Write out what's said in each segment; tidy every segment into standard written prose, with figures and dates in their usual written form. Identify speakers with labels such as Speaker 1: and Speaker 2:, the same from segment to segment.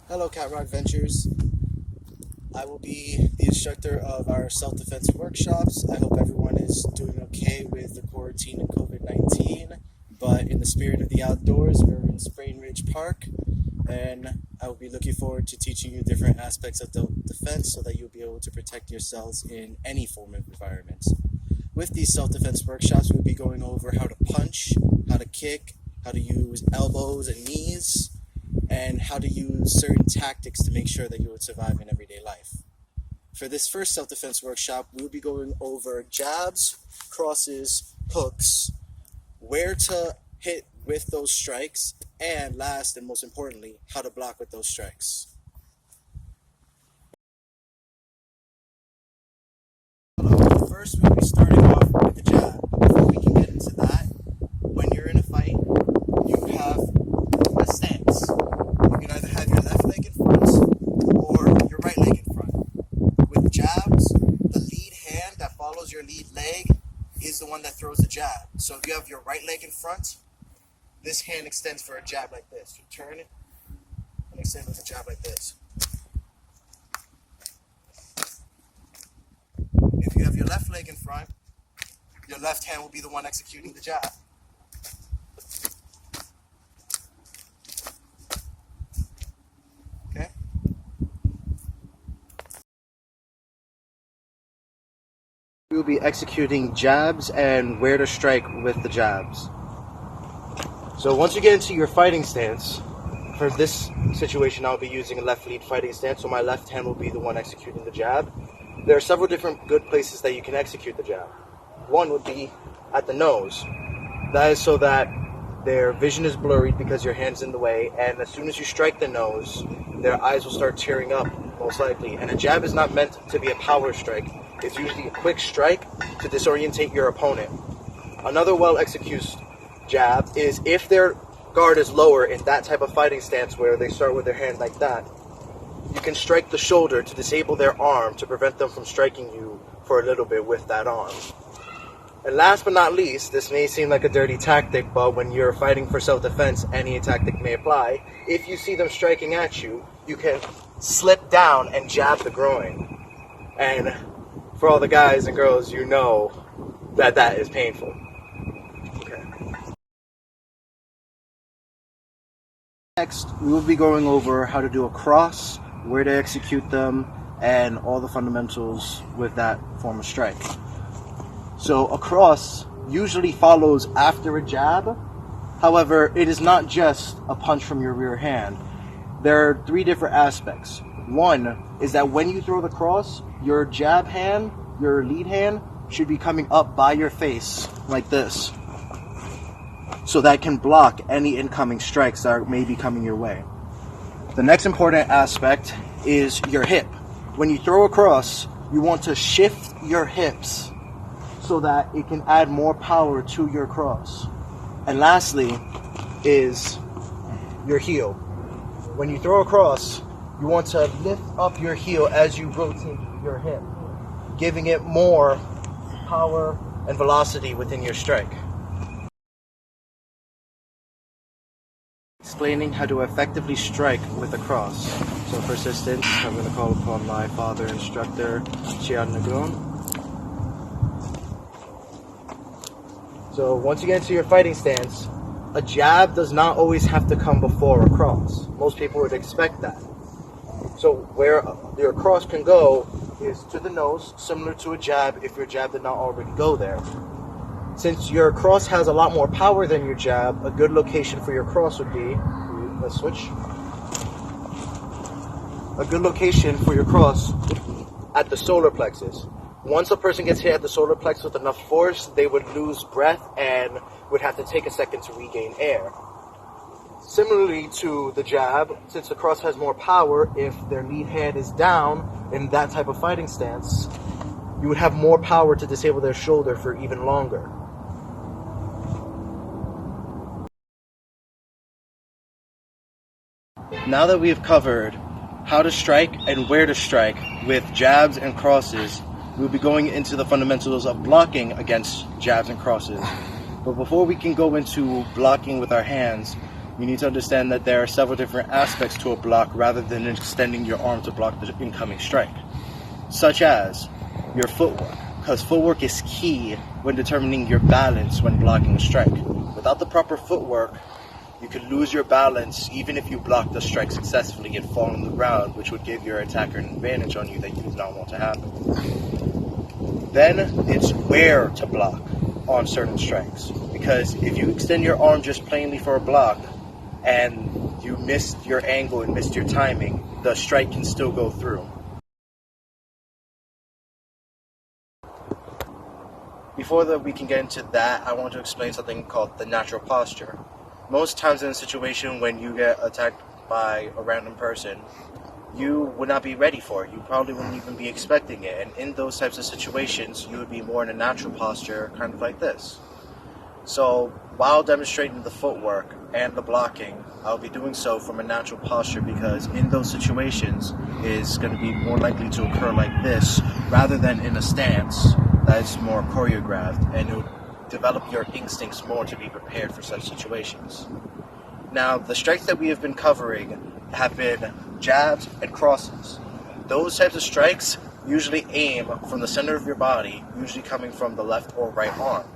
Speaker 1: Hello, CatRock Ventures. I will be the instructor of our self-defense workshops. I hope everyone is doing okay with the quarantine and COVID-19. But in the spirit of the outdoors, we're in Sprain Ridge Park, and I will be looking forward to teaching you different aspects of the defense so that you'll be able to protect yourselves in any form of environment. With these self-defense workshops, we'll be going over how to punch, how to kick, how to use elbows and knees, and how to use certain tactics to make sure that you would survive in everyday life. For this first self-defense workshop, we'll be going over jabs, crosses, hooks, where to hit with those strikes, and last and most importantly, how to block with those strikes. First, we'll be starting off with the jab. Before we can get into that, when you're in a fight, you have a stance. You can either have your left leg in front or your right leg in front. With jabs, the lead hand that follows your lead leg is the one that throws the jab. So if you have your right leg in front, this hand extends for a jab like this. You turn it and extend with a jab like this. If you have your left leg in front, your left hand will be the one executing the jab. Okay? We will be executing jabs and where to strike with the jabs. So once you get into your fighting stance, for this situation I'll be using a left lead fighting stance, so my left hand will be the one executing the jab. There are several different good places that you can execute the jab. One would be at the nose. That is so that their vision is blurred because your hand's in the way, and as soon as you strike the nose, their eyes will start tearing up, most likely. And a jab is not meant to be a power strike. It's usually a quick strike to disorientate your opponent. Another well-executed jab is if their guard is lower in that type of fighting stance where they start with their hand like that, you can strike the shoulder to disable their arm to prevent them from striking you for a little bit with that arm. And last but not least, this may seem like a dirty tactic, but when you're fighting for self-defense, any tactic may apply. If you see them striking at you, you can slip down and jab the groin. And for all the guys and girls, you know that that is painful. Okay. Next, we will be going over how to do a cross, where to execute them, and all the fundamentals with that form of strike. So a cross usually follows after a jab. However, it is not just a punch from your rear hand. There are three different aspects. One is that when you throw the cross, your jab hand, your lead hand, should be coming up by your face like this, so that can block any incoming strikes that may be coming your way. The next important aspect is your hip. When you throw across, you want to shift your hips so that it can add more power to your cross. And lastly is your heel. When you throw across, you want to lift up your heel as you rotate your hip, giving it more power and velocity within your strike. Explaining how to effectively strike with a cross. So for assistance, I'm going to call upon my father instructor, Chian Negron. So once you get into your fighting stance, a jab does not always have to come before a cross. Most people would expect that. So where your cross can go is to the nose, similar to a jab if your jab did not already go there. Since your cross has a lot more power than your jab, a good location for your cross would be, let's switch. A good location for your cross at the solar plexus. Once a person gets hit at the solar plexus with enough force, they would lose breath and would have to take a second to regain air. Similarly to the jab, since the cross has more power, if their lead hand is down in that type of fighting stance, you would have more power to disable their shoulder for even longer. Now that we've covered how to strike and where to strike with jabs and crosses, we'll be going into the fundamentals of blocking against jabs and crosses. But before we can go into blocking with our hands, You need to understand that there are several different aspects to a block rather than extending your arm to block the incoming strike, such as your footwork, because footwork is key when determining your balance when blocking a strike. Without the proper footwork, you could lose your balance even if you block the strike successfully and fall on the ground, which would give your attacker an advantage on you that you do not want to happen. Then it's where to block on certain strikes, because if you extend your arm just plainly for a block and you missed your angle and missed your timing, the strike can still go through. Before we can get into that, I want to explain something called the natural posture. Most times in a situation when you get attacked by a random person, you would not be ready for it. You probably wouldn't even be expecting it. And in those types of situations, you would be more in a natural posture, kind of like this. So while demonstrating the footwork and the blocking, I'll be doing so from a natural posture, because in those situations is going to be more likely to occur like this rather than in a stance that's more choreographed, and it would develop your instincts more to be prepared for such situations. Now, the strikes that we have been covering have been jabs and crosses. Those types of strikes usually aim from the center of your body, usually coming from the left or right arm.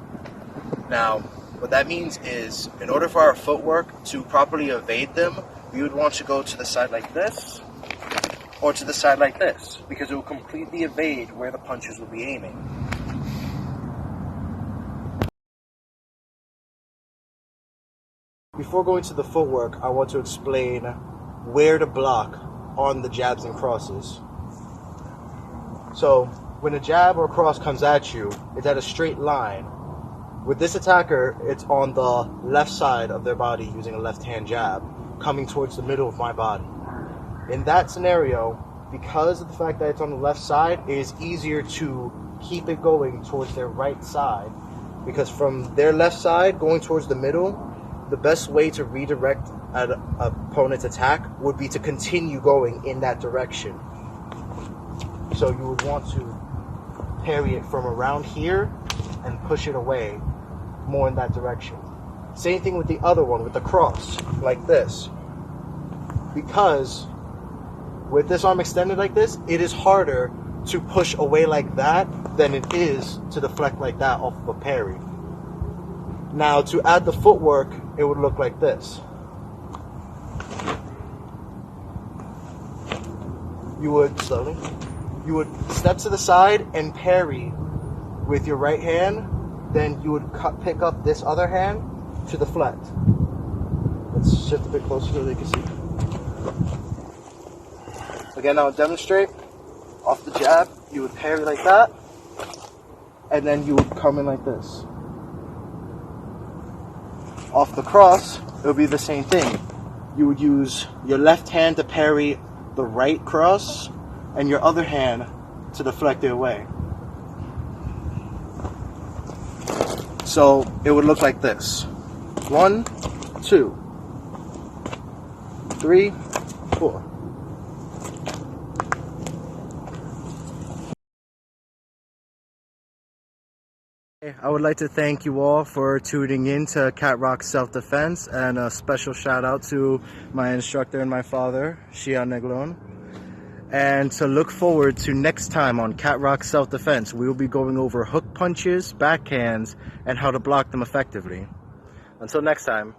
Speaker 1: Now, what that means is, in order for our footwork to properly evade them, we would want to go to the side like this, or to the side like this, because it will completely evade where the punches will be aiming. Before going to the footwork, I want to explain where to block on the jabs and crosses. So, when a jab or cross comes at you, it's at a straight line. With this attacker, it's on the left side of their body using a left-hand jab, coming towards the middle of my body. In that scenario, because of the fact that it's on the left side, it is easier to keep it going towards their right side, because from their left side going towards the middle, the best way to redirect an opponent's attack would be to continue going in that direction. So you would want to parry it from around here and push it away more in that direction. Same thing with the other one, with the cross, like this. Because with this arm extended like this, it is harder to push away like that than it is to deflect like that off of a parry. Now, to add the footwork, it would look like this. You would step to the side and parry with your right hand, then you would pick up this other hand to deflect. Let's shift a bit closer so they can see. Again, I'll demonstrate. Off the jab, you would parry like that, and then you would come in like this. Off the cross, it would be the same thing. You would use your left hand to parry the right cross, and your other hand to deflect it away. So it would look like this. 1, 2, 3, 4. I would like to thank you all for tuning in to CatRock Self-Defense, and a special shout out to my instructor and my father, Shia Neglon. And to look forward to next time on CatRock Self-Defense, we will be going over hook punches, backhands, and how to block them effectively. Until next time.